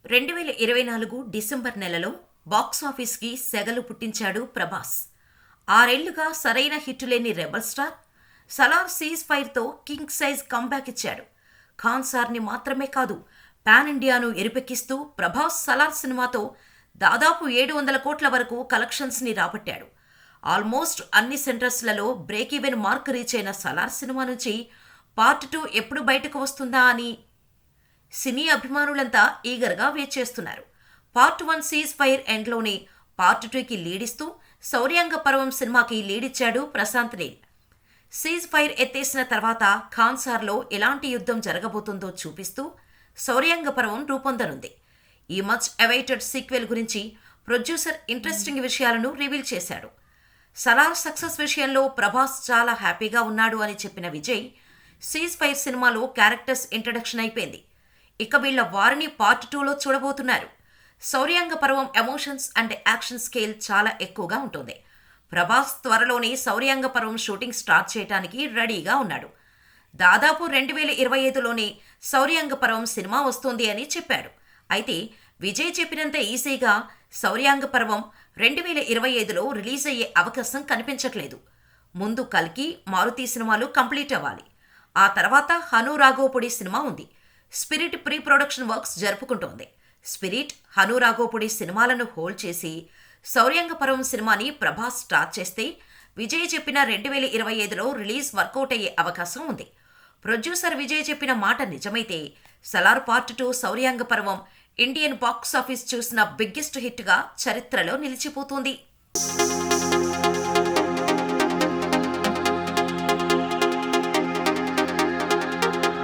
2024 December నెలలో బాక్సాఫీస్కి సెగలు పుట్టించాడు ప్రభాస్. ఆరేళ్లుగా సరైన హిట్టు లేని రెబల్ స్టార్ సలార్ సీజ్ ఫైర్తో కింగ్ సైజ్ కంబ్యాక్ ఇచ్చాడు. ఖాన్ సార్ని మాత్రమే కాదు, పాన్ ఇండియాను ఎరుపెక్కిస్తూ ప్రభాస్ సలార్ సినిమాతో దాదాపు 700 కోట్ల వరకు కలెక్షన్స్ని రాబట్టాడు. ఆల్మోస్ట్ అన్ని సెంటర్స్లలో బ్రేక్ ఈవెన్ మార్క్ రీచ్ అయిన సలార్ సినిమా నుంచి పార్ట్ 2 ఎప్పుడు బయటకు వస్తుందా అని సినీ అభిమానులంతా ఈగర్గా వెయిట్ చేస్తున్నారు. పార్ట్ 1 సీజ్ ఫైర్ ఎండ్లోనే పార్ట్ 2కి లీడిస్తూ శౌర్యాంగ పర్వం సినిమాకి లీడిచ్చాడు ప్రశాంత్ నీల్. సీజ్ ఫైర్ ఎత్తేసిన తర్వాత ఖాన్సార్లో ఎలాంటి యుద్ధం జరగబోతుందో చూపిస్తూ శౌర్యాంగ పర్వం రూపొందనుంది. ఈ మచ్ అవైటెడ్ సీక్వెల్ గురించి ప్రొడ్యూసర్ ఇంట్రెస్టింగ్ విషయాలను రివీల్ చేశాడు. సలార్ సక్సెస్ విషయంలో ప్రభాస్ చాలా హ్యాపీగా ఉన్నాడు అని చెప్పిన విజయ్, సీజ్ ఫైర్ సినిమాలో క్యారెక్టర్స్ ఇంట్రడక్షన్ అయిపోయింది, ఇక వీళ్ల వారిని పార్ట్ 2లో చూడబోతున్నారు. శౌర్యాంగ పర్వం ఎమోషన్స్ అండ్ యాక్షన్ స్కేల్ చాలా ఎక్కువగా ఉంటుంది. ప్రభాస్ త్వరలోనే శౌర్యాంగ పర్వం షూటింగ్ స్టార్ట్ చేయడానికి రెడీగా ఉన్నాడు. దాదాపు 2025లోనే శౌర్యాంగ పర్వం సినిమా వస్తుంది అని చెప్పాడు. అయితే విజయ్ చెప్పినంత ఈజీగా శౌర్యాంగ పర్వం 2025లో రిలీజ్ అయ్యే అవకాశం కనిపించట్లేదు. ముందు కల్కి, మారుతి సినిమాలు కంప్లీట్ అవ్వాలి. ఆ తర్వాత హను రాఘోపుడి సినిమా ఉంది. స్పిరిట్ ప్రీ ప్రొడక్షన్ వర్క్స్ జరుపుకుంటోంది. స్పిరిట్, హను రాఘోపుడి సినిమాలను హోల్డ్ చేసి శౌర్యాంగ పర్వం సినిమాని ప్రభాస్ స్టార్ట్ చేస్తే విజయ్ చెప్పిన 2025లో రిలీజ్ వర్కౌట్ అయ్యే అవకాశం ఉంది. ప్రొడ్యూసర్ విజయ్ చెప్పిన మాట నిజమైతే సలార్ పార్ట్ 2 శౌర్యాంగ పర్వం ఇండియన్ బాక్స్ ఆఫీస్ చూసిన బిగ్గెస్ట్ హిట్గా చరిత్రలో నిలిచిపోతుంది.